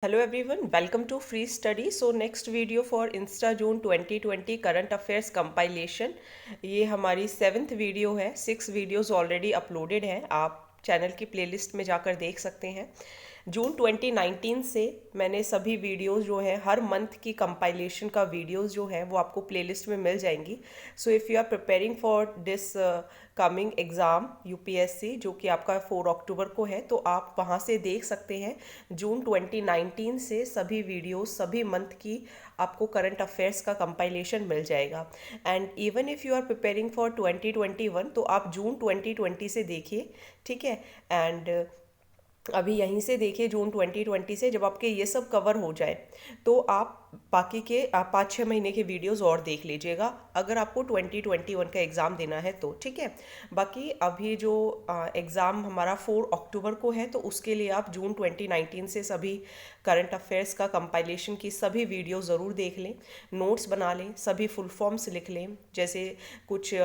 Hello everyone, welcome to Free Study. So next video for Insta June 2020 Current Affairs Compilation. ये हमारी 7th video है। 6 videos already uploaded हैं, आप channel की playlist में जाकर देख सकते हैं। जून 2019 से मैंने सभी वीडियोस जो हैं, हर मंथ की कंपाइलेशन का वीडियोस जो हैं वो आपको प्लेलिस्ट में मिल जाएंगी। So if you are preparing for this coming exam UPSC जो कि आपका 4 अक्टूबर को है, तो आप वहाँ से देख सकते हैं। जून 2019 से सभी वीडियोस सभी मंथ की आपको करंट अफेयर्स का कंपाइलेशन मिल जाएगा। And even if you are preparing for 2021 तो आप जून 2020 से देखिए, ठीक है। एंड अभी यहीं से देखिए जून 2020 से, जब आपके ये सब कवर हो जाए तो आप बाकी के 5-6 महीने के वीडियोस और देख लीजिएगा, अगर आपको 2021 का एग्ज़ाम देना है तो, ठीक है। बाकी अभी जो एग्ज़ाम हमारा 4 अक्टूबर को है, तो उसके लिए आप जून 2019 से सभी करंट अफेयर्स का कंपाइलेशन की सभी वीडियो ज़रूर देख लें, नोट्स बना लें, सभी फुल फॉर्म्स लिख लें। जैसे कुछ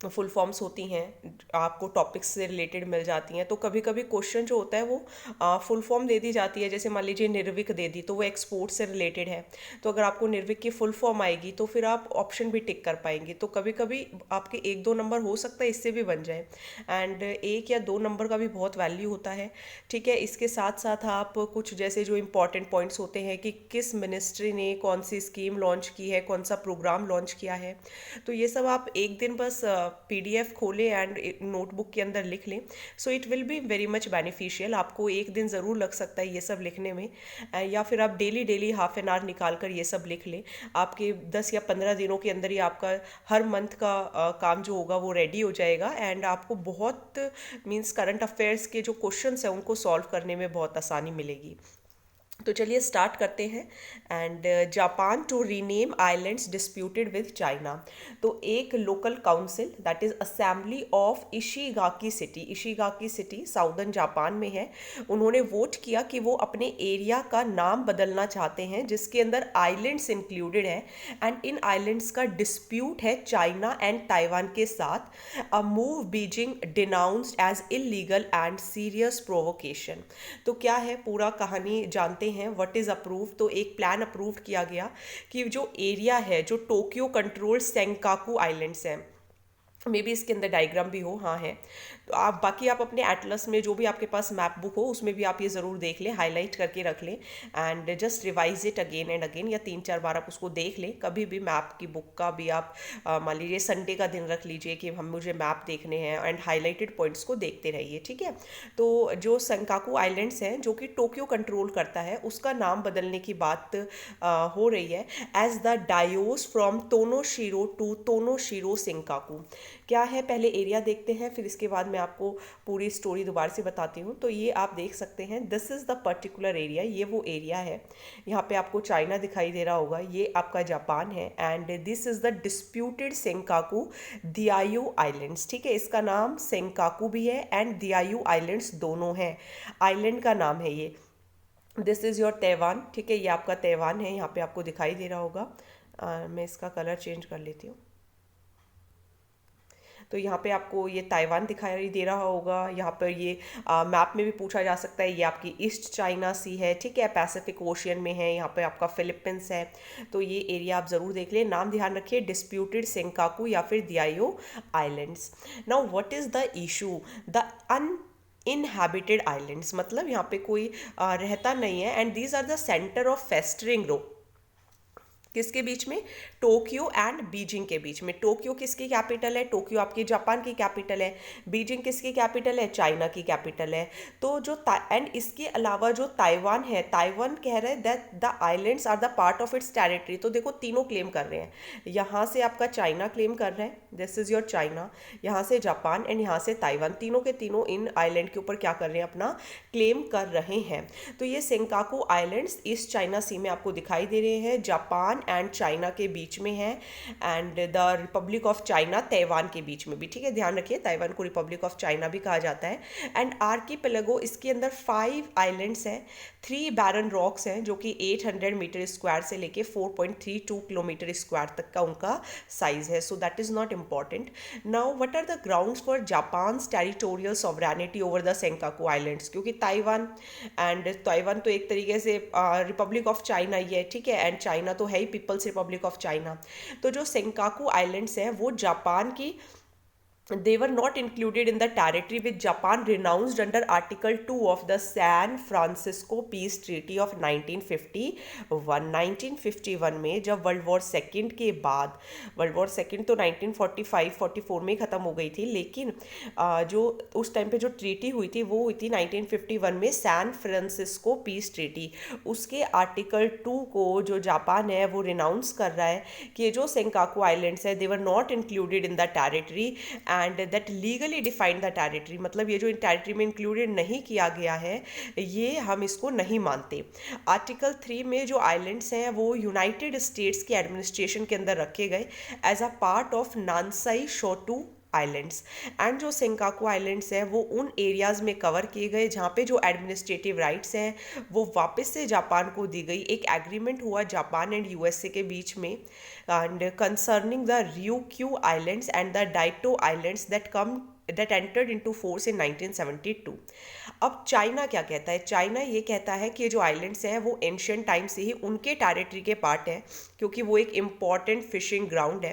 फुल फॉर्म्स होती हैं आपको टॉपिक्स से रिलेटेड मिल जाती हैं, तो कभी कभी क्वेश्चन जो होता है वो फुल फॉर्म दे दी जाती है। जैसे मान लीजिए निर्विक दे दी, तो वो एक्सपोर्ट से रिलेटेड है, तो अगर आपको निर्विक की फुल फॉर्म आएगी तो फिर आप ऑप्शन भी टिक कर पाएंगे। तो कभी कभी आपके 1-2 नंबर हो सकता है इससे भी बन जाए, एंड 1 या 2 नंबर का भी बहुत वैल्यू होता है, ठीक है। इसके साथ साथ आप कुछ जैसे जो इंपॉर्टेंट पॉइंट्स होते हैं कि किस मिनिस्ट्री ने कौन सी स्कीम लॉन्च की है, कौन सा प्रोग्राम लॉन्च किया है, तो ये सब आप एक दिन बस पीडीएफ खोलें एंड नोटबुक के अंदर लिख लें। So it will be very much beneficial. आपको एक दिन ज़रूर लग सकता है ये सब लिखने में, या फिर आप daily daily half an hour निकाल कर ये सब लिख लें। आपके 10 या 15 दिनों के अंदर ही आपका हर मंथ का काम जो होगा वो रेडी हो जाएगा, एंड आपको बहुत मीन्स करंट अफेयर्स के जो क्वेश्चंस हैं उनको सॉल्व करने में बहुत आसानी मिलेगी। तो चलिए स्टार्ट करते हैं। And Japan to rename islands disputed with China. तो एक local council that is assembly of Ishigaki city southern Japan में है, उन्होंने वोट किया कि वो अपने एरिया का नाम बदलना चाहते हैं जिसके अंदर आइलैंड्स इंक्लूडेड है, एंड इन आइलैंड्स का डिस्प्यूट है चाइना एंड ताइवान के साथ। A move Beijing denounced as illegal and serious provocation. तो क्या है पूरा कहानी जानते हैं। व्हाट इज अप्रूव, तो एक प्लान अप्रूव किया गया कि जो एरिया है, जो टोक्यो कंट्रोल सेंकाकू आइलैंड्स हैं, मे बी इसके अंदर डायग्राम भी हो, हाँ है, तो आप बाकी आप अपने एटलस में जो भी आपके पास मैप बुक हो उसमें भी आप ये ज़रूर देख लें, हाईलाइट करके रख लें, and just revise it again and again, या 3-4 बार आप उसको देख लें। कभी भी मैप की बुक का भी आप मान लीजिए संडे का दिन रख लीजिए कि हम मुझे मैप देखने हैं, एंड हाईलाइटेड पॉइंट्स को देखते रहिए, ठीक है। तो जो सेंकाकू आइलैंड्स हैं जो कि टोक्यो कंट्रोल करता है, उसका नाम बदलने की बात हो रही है, as the Diaoyu from Tonoshiro to Tonoshiro Senkaku. क्या है पहले एरिया देखते हैं, फिर इसके बाद मैं आपको पूरी स्टोरी दोबारा से बताती हूँ। तो ये आप देख सकते हैं, this is the particular area, ये वो एरिया है। यहाँ पे आपको चाइना दिखाई दे रहा होगा, ये आपका जापान है, and this is the disputed Senkaku Diaoyu islands, ठीक है। इसका नाम सेंकाकू भी है एंड दियायू आइलैंड्स दोनों हैं, आइलैंड का नाम है ये। दिस इज़ योर तैवान, ठीक है, ये आपका तैवान है, यहाँ पे आपको दिखाई दे रहा होगा। मैं इसका कलर चेंज कर लेती हूँ। तो यहाँ पे आपको ये ताइवान दिखाई दे रहा होगा। यहाँ पर ये मैप में भी पूछा जा सकता है, ये आपकी ईस्ट चाइना सी है, ठीक है, पैसिफिक ओशियन में है। यहाँ पे आपका फिलीपींस है, तो ये एरिया आप ज़रूर देख लें। नाम ध्यान रखिए, डिस्प्यूटेड सेंकाकू या फिर Diaoyu islands. Now what is the issue, the inhabited islands, मतलब यहाँ पे कोई रहता नहीं है, and these are the centre of festering row. किसके बीच में, टोक्यो एंड बीजिंग के बीच में। टोक्यो किसकी कैपिटल है, टोक्यो आपकी जापान की कैपिटल है। बीजिंग किसकी कैपिटल है, चाइना की कैपिटल है। तो जो एंड इसके अलावा जो ताइवान है, ताइवान कह रहे हैं that the islands are the part of its territory. तो देखो तीनों क्लेम कर रहे हैं, यहाँ से आपका चाइना क्लेम कर रहे हैं, दिस इज योर चाइना, यहाँ से जापान एंड यहाँ से ताइवान, तीनों के तीनों इन आइलैंड के ऊपर क्या कर रहे हैं, अपना क्लेम कर रहे हैं। तो ये सेंकाकू आइलैंड्स ईस्ट चाइना सी में आपको दिखाई दे रहे हैं। जापान जापान एंड चाइना के बीच में है, and the Republic of China Taiwan के बीच में भी, ठीक है, ध्यान रखिए ताइवान को रिपब्लिक ऑफ चाइना भी कहा जाता है। एंड आर्कीपेलागो, इसके अंदर 5 आइलैंड्स हैं, 3 बैरन रॉक्स हैं जो कि 800 मीटर स्क्वायर से लेके 4.32 किलोमीटर स्क्वायर तक का उनका साइज है। So that is not important. Now what are the grounds for Japan territorial sovereignty over the Senkaku islands, क्योंकि ताइवान तो एक तरीके से रिपब्लिक ऑफ चाइना ही है, ठीक है, एंड चाइना तो है ही पीपल्स रिपब्लिक ऑफ चाइना। तो जो सेंकाकू आइलैंड्स हैं वो जापान की, they were not included in the territory which Japan renounced under Article 2 of the San Francisco Peace Treaty of 1951। 1951 में जब वर्ल्ड वॉर सेकेंड के बाद, वर्ल्ड वॉर सेकेंड तो 1945-44 में ख़त्म हो गई थी, लेकिन जो उस टाइम पे जो ट्रीटी हुई थी वो हुई थी 1951 में, सैन फ्रांसिस्को पीस ट्रीटी। उसके आर्टिकल 2 को जो जापान है वो रिनाउंस कर रहा है कि ये जो सेंकाकू आइलैंड्स है they were not included in the territory and that legally defined the territory, मतलब ये जो इन टेरिटरी में इंक्लूडेड नहीं किया गया है ये हम इसको नहीं मानते। आर्टिकल 3 में जो आइलैंड्स हैं वो यूनाइटेड स्टेट्स के एडमिनिस्ट्रेशन के अंदर रखे गए as a part of Nansei Shoto islands, and जो सेंकाकू आइलैंड्स हैं वो उन एरियाज़ में कवर किए गए जहाँ पे जो एडमिनिस्ट्रेटिव राइट्स हैं वो वापस से जापान को दी गई। एक एग्रीमेंट हुआ जापान एंड यूएसए के बीच में, and concerning the ryukyu islands and the Daito islands that entered into force in 1972। अब चाइना क्या कहता है? चाइना ये कहता है कि जो आइलैंड्स हैं वो एंशियंट टाइम से ही उनके टेरिटरी के पार्ट है, क्योंकि वो एक इम्पॉर्टेंट फिशिंग ग्राउंड है,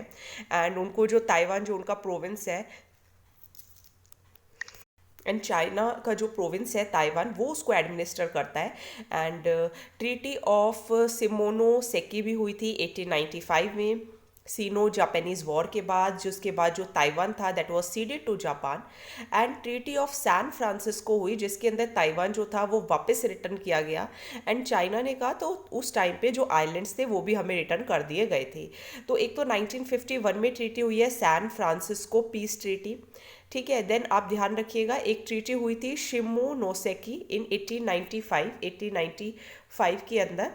एंड उनको जो ताइवान जो उनका प्रोविंस है, एंड चाइना का जो प्रोविंस है ताइवान वो उसको एडमिनिस्टर करता है। एंड ट्रीटी ऑफ सिमोनोसेकी भी हुई थी 1895 में, सीनो जापानीज वॉर के बाद, जिसके बाद जो ताइवान था that was ceded to Japan. And treaty of San Francisco हुई जिसके अंदर ताइवान जो था वो वापस रिटर्न किया गया, एंड चाइना ने कहा तो उस टाइम पे जो आइलैंड्स थे वो भी हमें रिटर्न कर दिए गए थे। तो एक तो 1951 में ट्रीटी हुई है सैन फ्रांसिस्को पीस ट्रीटी, ठीक है। देन आप ध्यान रखिएगा एक ट्रीटी हुई थी शिमोनोसेकी इन 1895 के अंदर,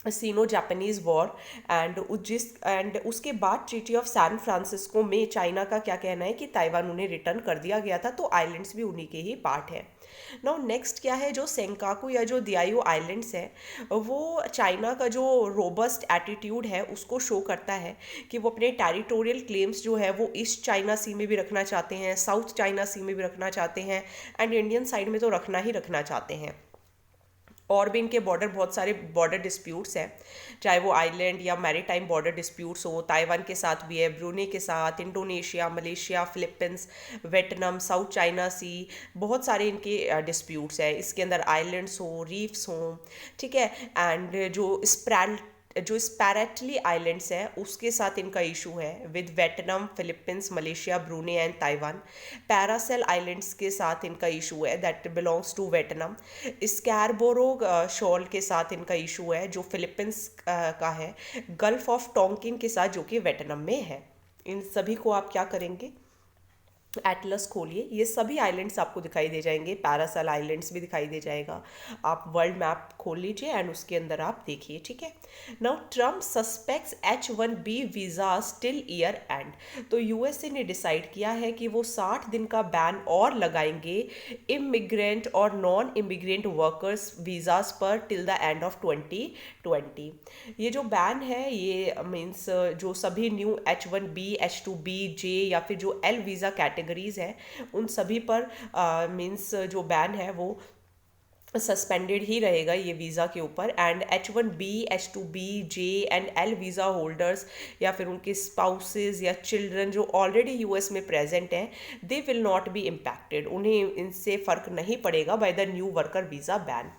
सीनो जापानीज वॉर, एंड उसके बाद ट्रीटी ऑफ सैन फ्रांसिस्को में चाइना का क्या कहना है कि ताइवान उन्हें रिटर्न कर दिया गया था, तो आइलैंड्स भी उन्हीं के ही पार्ट है। नाउ नेक्स्ट क्या है, जो सेंकाकू या जो दियाओ आइलैंड्स है वो चाइना का जो रोबस्ट एटीट्यूड है उसको शो करता है कि वो अपने टेरिटोरियल क्लेम्स जो है वो ईस्ट चाइना सी में भी रखना चाहते हैं, साउथ चाइना सी में भी रखना चाहते हैं, एंड इंडियन साइड में तो रखना ही रखना चाहते हैं। और भी इनके बॉर्डर, बहुत सारे बॉर्डर डिस्प्यूट्स हैं, चाहे वो आइलैंड या मैरीटाइम बॉर्डर डिस्प्यूट्स हो, ताइवान के साथ भी है, ब्रूने के साथ, Indonesia, Malaysia, Philippines, Vietnam, South China Sea, बहुत सारे इनके डिस्प्यूट्स हैं। इसके अंदर आइलैंड्स हो, रीफ्स हो, ठीक है, एंड जो स्पैरेटली आइलैंड्स हैं उसके साथ इनका इशू है with Vietnam, Philippines, Malaysia, Brunei and Taiwan. Paracel islands के साथ इनका इशू है that belongs to Vietnam. Scarborough Shoal के साथ इनका इशू है जो फिलीपींस का है। गल्फ ऑफ टोंकिन के साथ जो कि वियतनाम में है। इन सभी को आप क्या करेंगे, एटलस खोलिए, ये सभी आइलैंड्स आपको दिखाई दे जाएंगे, पैरासेल आइलैंड्स भी दिखाई दे जाएगा। आप वर्ल्ड मैप खोल लीजिए एंड उसके अंदर आप देखिए, ठीक है। Now Trump suspects H1B visa till year and, तो यूएसए ने डिसाइड किया है कि वो 60 दिन का बैन और लगाएंगे इमिग्रेंट और नॉन इमिग्रेंट वर्कर्स वीज़ाज पर टिल द एंड ऑफ 2020। ये जो बैन है ये मीन्स जो सभी न्यू H1B, H2B, J या फिर जो L वीज़ा कैटेगरीज है उन सभी पर मीन्स जो बैन है वो सस्पेंडेड ही रहेगा ये वीज़ा के ऊपर। And H1B, H2B, J and L visa holders या फिर उनके स्पाउसेस या चिल्ड्रन जो ऑलरेडी यूएस में प्रेजेंट हैं they will not be impacted, उन्हें इनसे फ़र्क नहीं पड़ेगा by the new worker visa ban.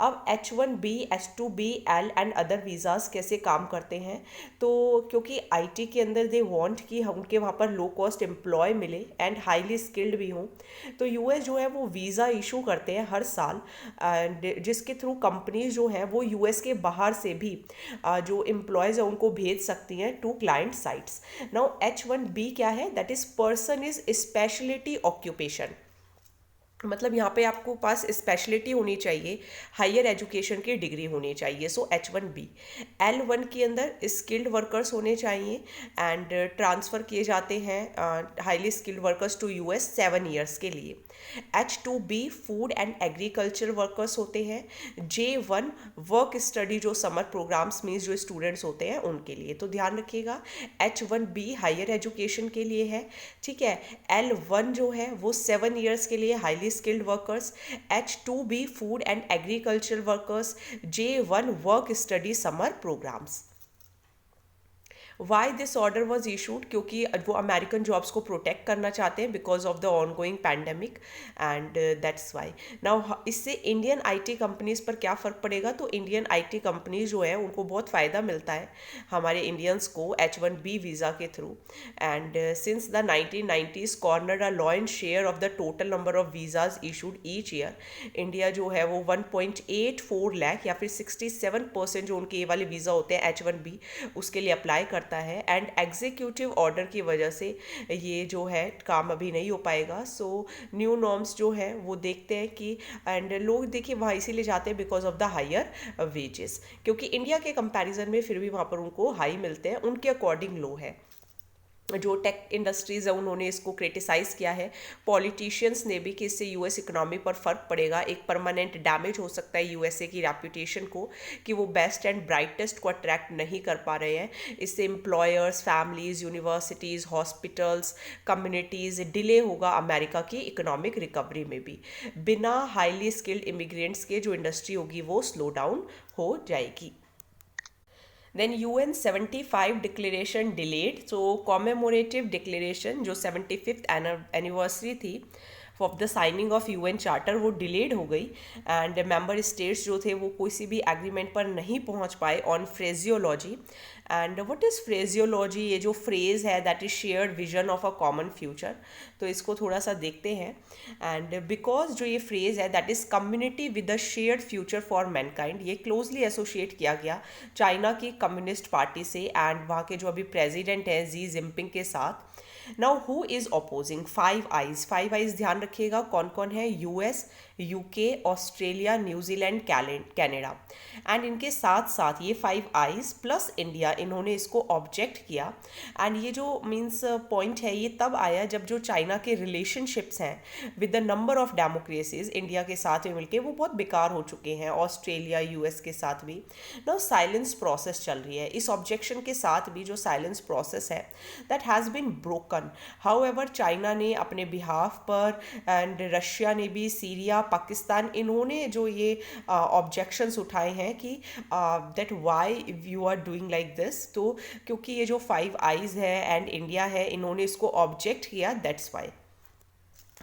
अब H1B, H2B, L and other visas कैसे काम करते हैं, तो क्योंकि IT के अंदर दे वांट कि उनके वहाँ पर लो कॉस्ट एम्प्लॉय मिले एंड हाईली स्किल्ड भी हों, तो यूएस जो है वो वीज़ा इशू करते हैं हर साल, एंड जिसके थ्रू कंपनीज जो हैं वो यूएस के बाहर से भी जो एम्प्लॉयज़ हैं उनको भेज सकती हैं to client sites. Now H1B क्या है, that is person is speciality occupation, मतलब यहाँ पे आपको पास स्पेशलिटी होनी चाहिए, हायर एजुकेशन की डिग्री होनी चाहिए। सो H1B। L1 के अंदर स्किल्ड वर्कर्स होने चाहिए एंड ट्रांसफ़र किए जाते हैं highly skilled workers to US 7 years के लिए। H2B food and agriculture workers होते हैं। J1 वर्क स्टडी जो समर प्रोग्राम्स मीन्स जो स्टूडेंट्स होते हैं उनके लिए, तो ध्यान रखिएगा H1B हायर एजुकेशन के लिए है, ठीक है। L1 जो है वो 7 ईयर्स के लिए highly skilled workers, H2B food and agriculture workers, J1 work study summer programs. Why this order was issued, क्योंकि वो अमेरिकन जॉब्स को प्रोटेक्ट करना चाहते हैं because of the ongoing pandemic and that's why. Now इससे Indian IT companies पर क्या फ़र्क पड़ेगा, तो इंडियन आईटी कंपनीज जो है उनको बहुत फ़ायदा मिलता है हमारे इंडियंस को H1B वीज़ा के through. And since the 1990s corner a lion share of the total number of visas issued each year. India जो है वो 1.84 लाख या फिर 67% जो उनके ये वाले वीज़ा होते हैं H1B उसके लिए अप्लाई करता है। एंड एग्जीक्यूटिव ऑर्डर की वजह से ये जो है काम अभी नहीं हो पाएगा। सो न्यू नॉर्म्स जो है वो देखते हैं कि एंड लोग देखिए वहाँ इसीलिए जाते हैं because of the higher wages, क्योंकि इंडिया के कंपैरिजन में फिर भी वहाँ पर उनको हाई मिलते हैं, उनके अकॉर्डिंग लो है। जो टेक इंडस्ट्रीज़ है उन्होंने इसको क्रिटिसाइज़ किया है, पॉलिटिशियंस ने भी, कि इससे यूएस इकोनॉमी पर फ़र्क पड़ेगा, एक परमानेंट डैमेज हो सकता है यूएसए की रेपुटेशन को कि वो बेस्ट एंड ब्राइटेस्ट को अट्रैक्ट नहीं कर पा रहे हैं। इससे employers, families, universities, hospitals, communities, delay होगा अमेरिका की इकोनॉमिक रिकवरी में भी। बिना हाईली स्किल्ड इमिग्रेंट्स के जो इंडस्ट्री होगी वो स्लो डाउन हो जाएगी। देन UN 75 डिक्लेरेशन डिलेड, सो कॉमेमोरेटिव डिक्लेरेशन जो 75th एनिवर्सरी थी of the signing off UN charter वो डिलेड हो गई एंड मेंबर स्टेट्स जो थे वो किसी भी एग्रीमेंट पर नहीं पहुंच पाए on phraseology. And what is phraseology, ये जो फ्रेज़ है that is shared vision of a common future, तो इसको थोड़ा सा देखते हैं। एंड बिकॉज जो ये फ्रेज़ है that is community with a shared future for Mankind, ये क्लोजली एसोसिएट किया गया चाइना की कम्युनिस्ट पार्टी से एंड वहाँ के जो अभी प्रेजिडेंट हैं जी जिनपिंग के साथ। Now who is opposing? Five eyes ध्यान रखिएगा कौन कौन है, US, UK, Australia, New Zealand, Canada. And इनके साथ साथ ये 5 आइज़ प्लस इंडिया, इन्होंने इसको ऑब्जेक्ट किया। एंड ये जो मीन्स पॉइंट है ये तब आया जब जो चाइना के रिलेशनशिप्स हैं with the number of democracies India के साथ में मिलके वो बहुत बेकार हो चुके हैं, ऑस्ट्रेलिया, US के साथ भी। नाउ साइलेंस प्रोसेस चल रही है, इस ऑब्जेक्शन के साथ भी जो साइलेंस प्रोसेस है that has been broken. However China ने अपने बिहाफ पर एंड रशिया ने भी, सीरिया, पाकिस्तान, इन्होंने जो ये ऑब्जेक्शंस उठाए हैं कि that why you are doing like this, तो क्योंकि ये जो 5 आइज़ है एंड इंडिया है इन्होंने इसको ऑब्जेक्ट किया, दैट्स वाई।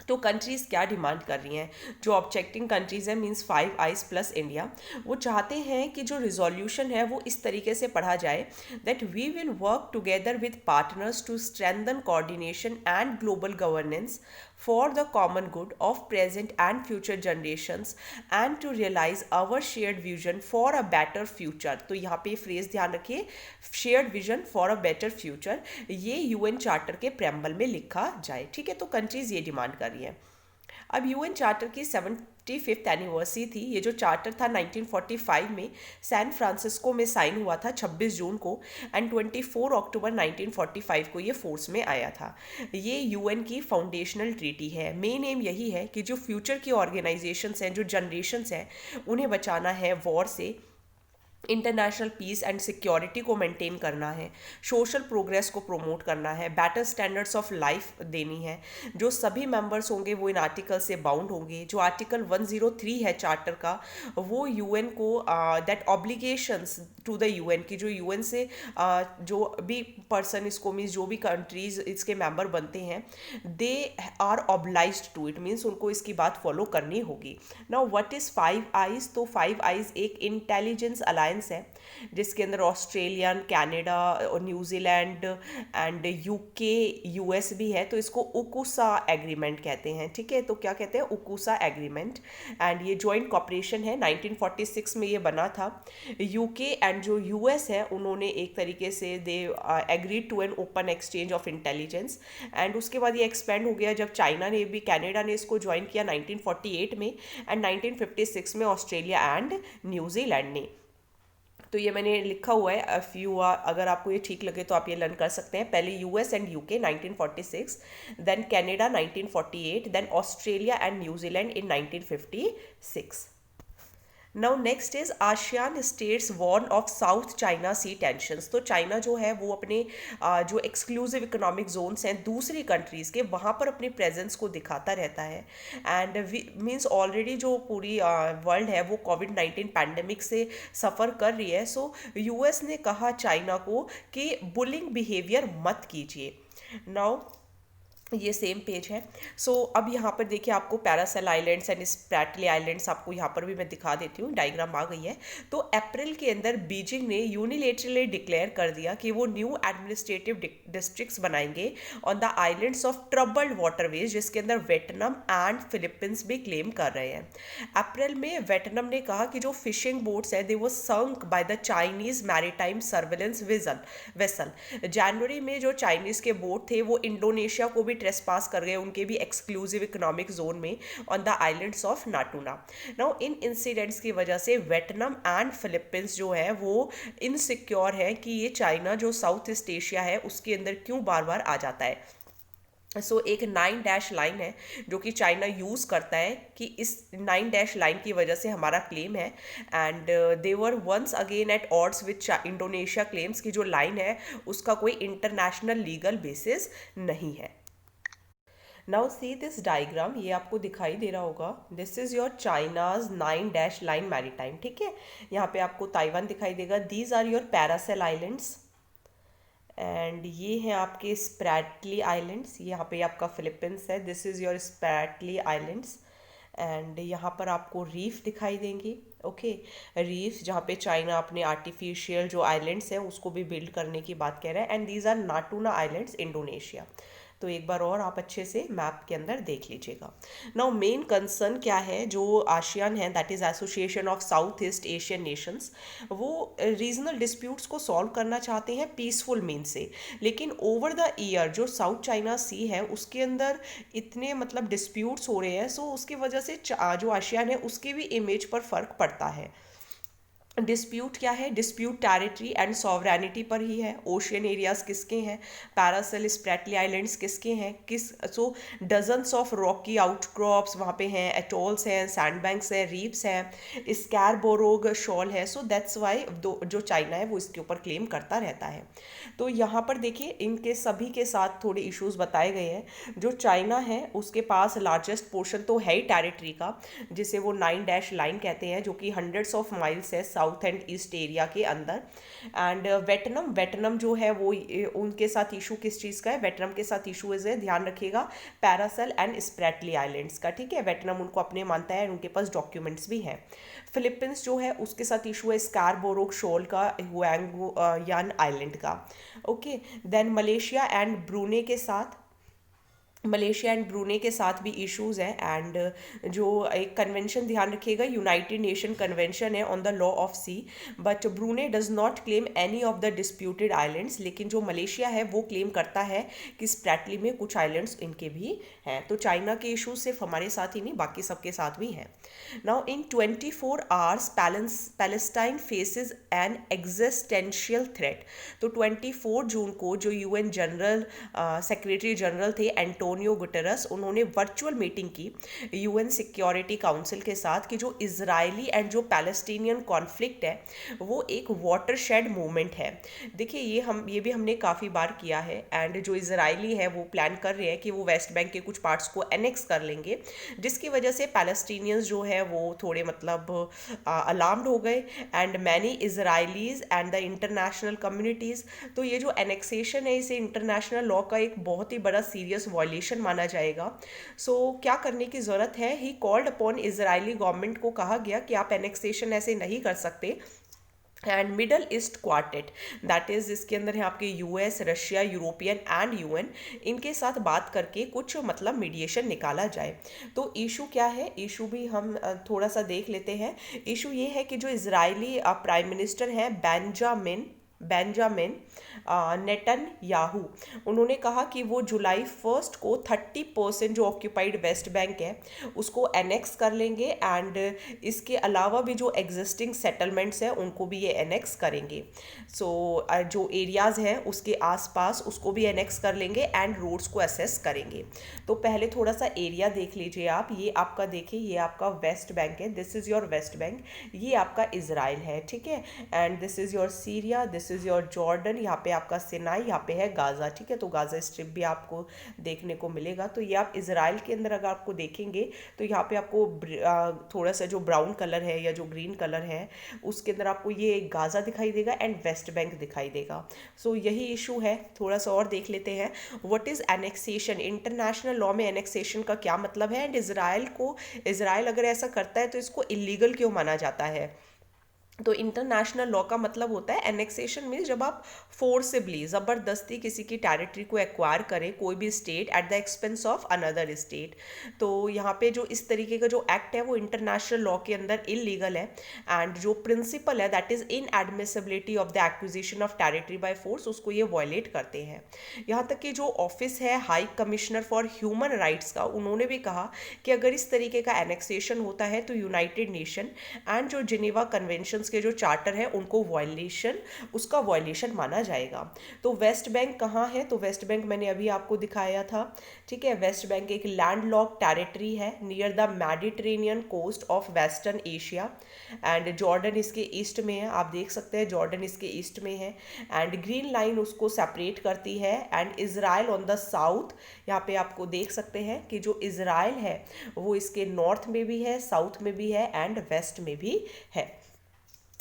तो कंट्रीज़ क्या डिमांड कर रही हैं? जो ऑब्जेक्टिंग कंट्रीज़ हैं मींस 5 आइज़ प्लस इंडिया, वो चाहते हैं कि जो रिजोल्यूशन है वो इस तरीके से पढ़ा जाए that we will work together with partners to strengthen coordination and global governance for the common good of present and future generations and to realize our shared vision for a better future। तो यहाँ पे phrase ध्यान रखिए, shared vision for a better future, ये UN charter के preamble में लिखा जाए, ठीक है। तो कंट्रीज ये डिमांड कर रही हैं। अब UN चार्टर की 75th एनिवर्सरी थी। ये जो चार्टर था 1945 में सैन फ्रांसिस्को में साइन हुआ था 26 जून को एंड 24 अक्टूबर 1945 को ये फोर्स में आया था। ये UN की फाउंडेशनल ट्रीटी है। मेन एम यही है कि जो फ्यूचर की ऑर्गेनाइजेशंस हैं, जो जनरेशन्स हैं, उन्हें बचाना है वॉर से, इंटरनेशनल पीस एंड सिक्योरिटी को मेंटेन करना है, सोशल प्रोग्रेस को प्रमोट करना है, बेटर स्टैंडर्ड्स ऑफ लाइफ देनी है। जो सभी मेंबर्स होंगे वो इन आर्टिकल से बाउंड होंगे। जो आर्टिकल 103 है चार्टर का वो UN को that obligations to the UN की, जो UN से जो भी पर्सन इसको मीन्स जो भी कंट्रीज इसके मेंबर बनते हैं they are obliged to it, means उनको इसकी बात फॉलो करनी होगी। Now what is 5 eyes? तो 5 आइज़ एक इंटेलिजेंस अलायंस अलायंस है जिसके अंदर ऑस्ट्रेलियन, कनाडा और न्यूजीलैंड एंड यूके, यूएस भी है, तो इसको उकूसा एग्रीमेंट कहते हैं। ठीक है, तो क्या कहते हैं, उकूसा एग्रीमेंट। एंड ये जॉइंट कॉपरेशन है, 1946 में ये बना था। यूके एंड जो यूएस है उन्होंने एक तरीके से they agreed to an open exchange of intelligence. And उसके बाद ये एक्सपेंड हो गया जब चाइना ने भी, कनाडा ने इसको ज्वाइन किया 1948 में, एंड 1956 में ऑस्ट्रेलिया एंड न्यूजीलैंड ने। तो ये मैंने लिखा हुआ है, इफ़ यू आर, अगर आपको ये ठीक लगे तो आप ये लर्न कर सकते हैं। पहले US and UK 1946, then Canada 1948, then Australia and New Zealand in 1956। Now next is ASEAN states warned of South China Sea tensions. तो चाइना जो है वो अपने जो एक्सक्लूसिव इकोनॉमिक जोन्स हैं दूसरी कंट्रीज़ के, वहाँ पर अपनी प्रेजेंस को दिखाता रहता है। एंड मीन्स ऑलरेडी जो पूरी वर्ल्ड है वो कोविड-19 पैंडमिक से सफ़र कर रही है। सो यूएस ने कहा चाइना को कि बुलिंग बिहेवियर मत कीजिए। नाउ ये सेम पेज है। सो अब यहाँ पर देखिए आपको Paracel islands and Spratly islands आपको यहाँ पर भी मैं दिखा देती हूँ, डायग्राम आ गई है। तो अप्रैल के अंदर बीजिंग ने यूनिलेटरली डिक्लेयर कर दिया कि वो न्यू एडमिनिस्ट्रेटिव डिस्ट्रिक्ट्स बनाएंगे on the islands of troubled waterways, जिसके अंदर वियतनाम एंड फिलीपींस भी क्लेम कर रहे हैं। अप्रैल में वियतनाम ने कहा कि जो फिशिंग बोट्स हैं they were sunk by the Chinese maritime surveillance vessel. जनवरी में जो चाइनीज के बोट थे वो इंडोनेशिया को भी ट्रेसपास कर गए, उनके भी एक्सक्लूसिव इकोनॉमिक जोन में on the islands of Natuna. Now in incidents की वजह से वियतनाम एंड फिलीपींस जो है वो इनसिक्योर है कि ये चाइना जो साउथ ईस्ट एशिया है उसके अंदर क्यों बार बार आ जाता है। सो एक 9 डैश लाइन है जो कि चाइना यूज़ करता है कि इस 9 डैश लाइन की वजह से हमारा क्लेम है। And they were once again at odds with Indonesia claims की जो लाइन है उसका कोई इंटरनेशनल लीगल बेसिस नहीं है। नाउ सी दिस डायग्राम, ये आपको दिखाई दे रहा होगा, this is your China's 9 dash line maritime. ठीक है, यहाँ पे आपको ताइवान दिखाई देगा, these are your Paracel islands and ये हैं आपके स्प्रैटली आइलैंड्स, यहाँ पे आपका फिलीपींस है, this is your Spratly islands. And यहाँ पर आपको रीफ दिखाई देंगी। ओके, रीफ जहाँ पे चाइना अपने आर्टिफिशियल जो आइलैंड्स हैं उसको भी बिल्ड करने की बात कह रहा है। And these are Natuna islands, Indonesia. तो एक बार और आप अच्छे से मैप के अंदर देख लीजिएगा। नाउ मेन कंसर्न क्या है, जो आसियान है that is association of south east Asian Nations, वो रीजनल डिस्प्यूट्स को सॉल्व करना चाहते हैं पीसफुल मीन से। लेकिन ओवर द ईयर जो साउथ चाइना सी है उसके अंदर इतने मतलब डिस्प्यूट्स हो रहे हैं, सो उसकी वजह से जो आसियान है उसके भी इमेज पर फ़र्क पड़ता है। डिस्प्यूट क्या है, डिस्प्यूट टेरिटरी एंड सॉवरेनिटी पर ही है। ओशियन एरियाज किसके हैं, पैरासेल स्प्रैटली आइलैंड्स किसके हैं, किस, सो डजन्स ऑफ रॉकी आउटक्रॉप्स वहाँ पे हैं, एटोल्स हैं, सैंडबैंक्स हैं, रीफ्स हैं, स्कैरबोरोग शॉल है। सो दैट्स वाई जो चाइना है वो इसके ऊपर क्लेम करता रहता है। तो यहाँ पर देखिए इनके सभी के साथ थोड़े इश्यूज बताए गए हैं। जो चाइना है उसके पास लार्जेस्ट पोर्शन तो है ही टेरिटरी का, जिसे वो 9 डैश लाइन कहते हैं, जो कि हंड्रेड्स ऑफ माइल्स है साउथ एंड ईस्ट एरिया के अंदर। एंड वियतनाम जो है वो उनके साथ इशू किस चीज़ का है, वियतनाम के साथ इशू है, ध्यान रखिएगा, पैरासेल एंड स्प्रैटली आइलैंड्स का। ठीक है, वियतनाम उनको अपने मानता है, उनके पास डॉक्यूमेंट्स भी हैं। फिलीपींस जो है उसके साथ इशू है स्कारबोरोग शोल का, हुआंग आइलैंड का। Okay, then Malaysia and Brunei के साथ भी इश्यूज हैं। एंड जो एक कन्वेंशन ध्यान रखिएगा, यूनाइटेड नेशन कन्वेंशन है on the law of sea, but Brunei does not claim any of the disputed islands. लेकिन जो मलेशिया है वो क्लेम करता है कि स्प्रैटली में कुछ आइलैंड्स इनके भी हैं। तो चाइना के इशूज सिर्फ हमारे साथ ही नहीं, बाकी सबके साथ भी हैं। Now in 24 hours Palestine faces N existential threat. तो 24 जून को जो यूएन जनरल सेक्रेटरी जनरल थे एंटोनियो गुटेरस, उन्होंने वर्चुअल मीटिंग की यूएन सिक्योरिटी काउंसिल के साथ कि जो इजरायली एंड जो पैलेस्टीनियन कॉन्फ्लिक्ट है वो एक वाटरशेड मूवमेंट है। देखिए ये भी हमने काफ़ी बार किया है। एंड जो इजरायली है वो प्लान कर रहे हैं कि वो वेस्ट बैंक के कुछ पार्ट्स को एनेक्स कर लेंगे, जिसकी वजह से पैलेस्टीनियंस जो है वो थोड़े मतलब अलार्म्ड हो गए, and many Israelis and the international communities. तो ये जो एनेक्सेशन है इसे इंटरनेशनल लॉ का एक बहुत ही बड़ा सीरियस वायलेशन माना जाएगा। सो क्या करने की ज़रूरत है, he called upon Israeli government को कहा गया कि आप एनेक्सेशन ऐसे नहीं कर सकते, and middle east quartet, that is इसके अंदर है आपके US, Russia, European and UN, इनके साथ बात करके कुछ मतलब मीडिएशन निकाला जाए। तो इशू क्या है, इशू भी हम थोड़ा सा देख लेते हैं। इशू ये है कि जो इजरायली प्राइम मिनिस्टर हैं बेंजामिन बेंजामिन नेटन याहू, उन्होंने कहा कि वो जुलाई 1 को 30% जो ऑक्यूपाइड वेस्ट बैंक है उसको एनेक्स कर लेंगे, एंड इसके अलावा भी जो एग्जिस्टिंग सेटलमेंट्स हैं उनको भी ये एनेक्स करेंगे। सो जो एरियाज़ हैं उसके आसपास उसको भी एनेक्स कर लेंगे एंड रोड्स को असेस करेंगे। तो पहले थोड़ा सा एरिया देख लीजिए आप, ये आपका देखिए, ये आपका वेस्ट बैंक है, this is your West Bank, ये आपका इजराइल है, ठीक है, and this is your Syria, this is your Jordan, यहाँ पे आपका सिनाई, यहाँ पे है गाज़ा, ठीक है। तो गाज़ा स्ट्रिप भी आपको देखने को मिलेगा। तो ये आप इजराइल के अंदर अगर आपको देखेंगे तो यहाँ पे आपको थोड़ा सा जो ब्राउन कलर है या जो ग्रीन कलर है उसके अंदर आपको ये गाज़ा दिखाई देगा एंड वेस्ट बैंक दिखाई देगा। सो यही इशू है। थोड़ा सा और देख लेते हैं, what is annexation, international law में एनेक्सेशन का क्या मतलब है, एंड इजराइल अगर ऐसा करता है तो इसको इलीगल क्यों माना जाता है। तो इंटरनेशनल लॉ का मतलब होता है एनेक्सेशन मीन्स जब आप फोर्सिबली ज़बरदस्ती किसी की टेरिटरी को एक्वायर करें कोई भी state at the expense of another state. तो यहाँ पे जो इस तरीके का जो एक्ट है वो इंटरनेशनल लॉ के अंदर इलीगल है, एंड जो प्रिंसिपल है that is in admissibility of the acquisition of territory by force उसको ये वायलेट करते हैं। यहाँ तक कि जो ऑफिस है high commissioner for human rights का, उन्होंने भी कहा कि अगर इस तरीके का एनेक्सेशन होता है तो यूनाइटेड नेशन एंड जो जिनेवा कन्वेंशन के जो चार्टर है उनको उसका वायलेशन माना जाएगा। तो वेस्ट बैंक कहाँ है, तो वेस्ट बैंक मैंने अभी आपको दिखाया था, ठीक है। वेस्ट बैंक एक लैंडलॉक टेरिटरी है near the Mediterranean coast of Western Asia, and Jordan इसके ईस्ट में है, आप देख सकते हैं जॉर्डन इसके ईस्ट में है, एंड ग्रीन लाइन उसको सेपरेट करती है, and Israel on the south, यहाँ पे आपको देख सकते हैं कि जो इजराइल है वो इसके नॉर्थ में भी है, साउथ में भी है एंड वेस्ट में भी है।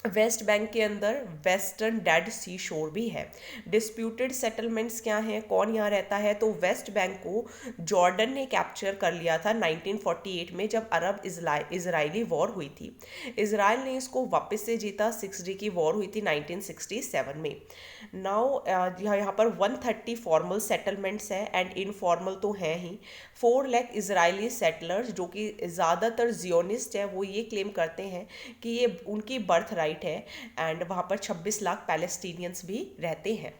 वेस्ट बैंक के अंदर वेस्टर्न डेड सी शोर भी है। डिस्प्यूटेड सेटलमेंट्स क्या हैं, कौन यहाँ रहता है, तो वेस्ट बैंक को जॉर्डन ने कैप्चर कर लिया था 1948 में जब अरब इजरायली वॉर हुई थी। इजराइल ने इसको वापस से जीता, 6 डे की वॉर हुई थी 1967 में। नाउ यहाँ पर 130 फॉर्मल सेटलमेंट्स हैं एंड इनफॉर्मल तो हैं ही। 4 लाख इजरायली सेटलर्स जो कि ज़्यादातर जियोनिस्ट है वो ये क्लेम करते हैं कि ये उनकी बर्थ राइट है, एंड वहाँ पर 26 लाख पैलेस्टीनियंस भी रहते हैं।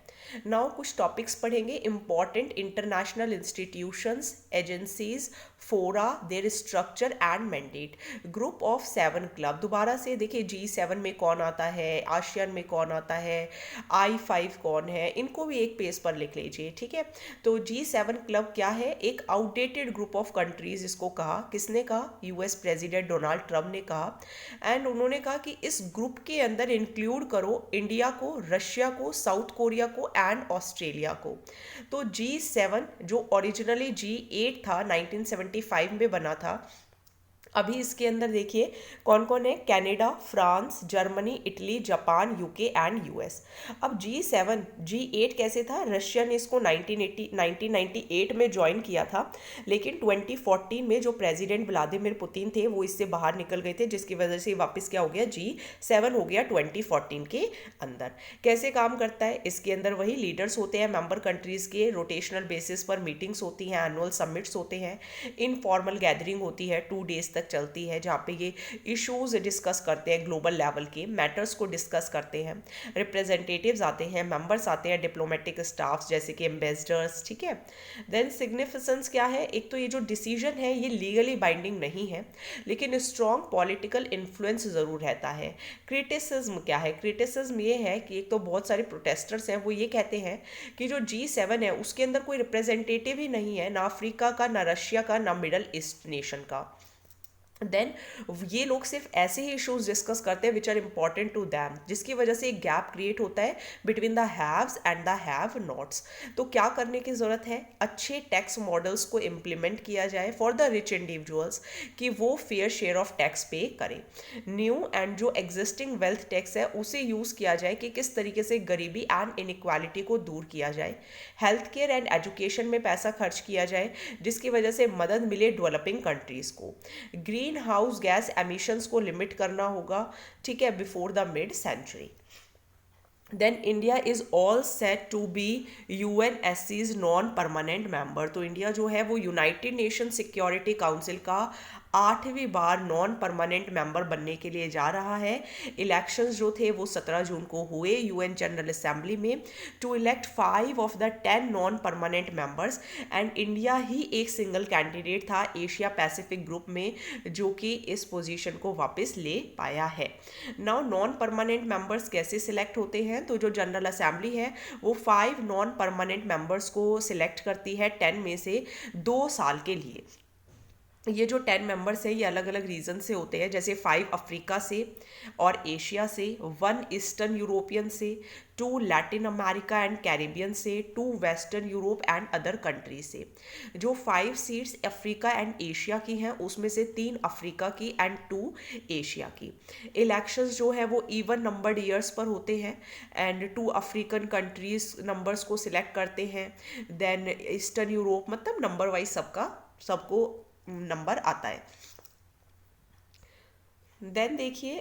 नाउ कुछ टॉपिक्स पढ़ेंगे, इंपॉर्टेंट इंटरनेशनल इंस्टीट्यूशंस, एजेंसीज, फोरा, there structure and mandate, group of 7 club. दोबारा से देखिए G7 में कौन आता है, आसियान में कौन आता है, I5 कौन है, इनको भी एक पेज पर लिख लीजिए, ठीक है। तो G7 क्लब क्या है, एक आउटडेटेड ग्रुप ऑफ कंट्रीज इसको कहा, किसने कहा, यूएस प्रेसिडेंट डोनाल्ड ट्रम्प ने कहा, एंड उन्होंने कहा कि इस ग्रुप के अंदर इंक्लूड करो इंडिया को, रशिया को, साउथ कोरिया को एंड ऑस्ट्रेलिया को। तो G7 जो ओरिजिनली G8 था 1975 में बना था, अभी इसके अंदर देखिए कौन कौन है, Canada, France, Germany, Italy, Japan, UK and US. अब G7 G8 कैसे था, रशिया ने इसको 1998 में ज्वाइन किया था, लेकिन 2014 में जो प्रेसिडेंट व्लादिमीर पुतिन थे वो इससे बाहर निकल गए थे, जिसकी वजह से वापस क्या हो गया, G7 हो गया 2014 के अंदर। कैसे काम करता है, इसके अंदर वही लीडर्स होते हैं मेंबर कंट्रीज़ के, रोटेशनल बेसिस पर मीटिंग्स होती हैं, एनुअल समिट्स होते हैं, इनफॉर्मल गैदरिंग होती है 2 डेज तक चलती है, जहाँ पे ये इश्यूज डिस्कस करते हैं, ग्लोबल लेवल के मैटर्स को डिस्कस करते हैं, रिप्रेजेंटेटिव्स आते हैं, मेंबर्स आते हैं, डिप्लोमेटिक स्टाफ्स जैसे कि एम्बेसडर्स, ठीक है। देन सिग्निफिकेंस क्या है, एक तो ये जो डिसीजन है ये लीगली बाइंडिंग नहीं है, लेकिन स्ट्रॉन्ग पॉलिटिकल इन्फ्लुएंस ज़रूर रहता है। क्रिटिसिज्म क्या है, क्रिटिसिज्म ये है कि एक तो बहुत सारे प्रोटेस्टर्स हैं वो ये कहते हैं कि जो G7 है उसके अंदर कोई रिप्रेजेंटेटिव ही नहीं है, ना अफ्रीका का, ना रशिया का, ना मिडल ईस्ट नेशन का। देन ये लोग सिर्फ ऐसे ही इश्यूज डिस्कस करते हैं which are important to them, जिसकी वजह से एक गैप क्रिएट होता है between the haves and the have nots. तो क्या करने की ज़रूरत है, अच्छे टैक्स मॉडल्स को इम्प्लीमेंट किया जाए फॉर द रिच इंडिविजुअल्स कि वो फेयर शेयर ऑफ टैक्स पे करें। न्यू एंड जो एग्जिस्टिंग वेल्थ टैक्स है उसे यूज़ किया जाए कि किस तरीके से गरीबी एंड इनइक्वालिटी को दूर किया जाए। हेल्थ केयर एंड एजुकेशन में पैसा खर्च किया जाए जिसकी वजह से मदद मिले डेवलपिंग कंट्रीज़ को। Green green house gas emissions को लिमिट करना होगा, ठीक है, before the mid century. Then India is all set to be UNSC's non permanent member. तो इंडिया जो है वो यूनाइटेड नेशन सिक्योरिटी काउंसिल का 8वीं बार नॉन परमानेंट मेंबर बनने के लिए जा रहा है। इलेक्शंस जो थे वो 17 जून को हुए यूएन जनरल असेंबली में to elect 5 of the 10 non permanent members, and India ही एक सिंगल कैंडिडेट था एशिया पैसिफिक ग्रुप में जो कि इस पोजीशन को वापस ले पाया है। नाउ नॉन परमानेंट मेंबर्स कैसे सिलेक्ट होते हैं? तो जो जनरल असेंबली है वो 5 नॉन परमानेंट मेंबर्स को सिलेक्ट करती है 10 में से 2 साल के लिए। ये जो 10 मेंबर्स हैं ये अलग अलग रीजन से होते हैं, जैसे 5 अफ्रीका से और एशिया से, 1 ईस्टर्न यूरोपियन से, 2 लैटिन अमेरिका एंड कैरिबियन से, 2 western Europe and other country से। जो 5 सीट्स अफ्रीका एंड एशिया की हैं उसमें से 3 अफ्रीका की एंड 2 एशिया की। इलेक्शंस जो है वो इवन नंबर्ड ईयर्स पर होते हैं एंड 2 अफ्रीकन कंट्रीज नंबर्स को सिलेक्ट करते हैं, देन ईस्टर्न यूरोप, मतलब नंबर वाइज सबको नंबर आता है। देन देखिए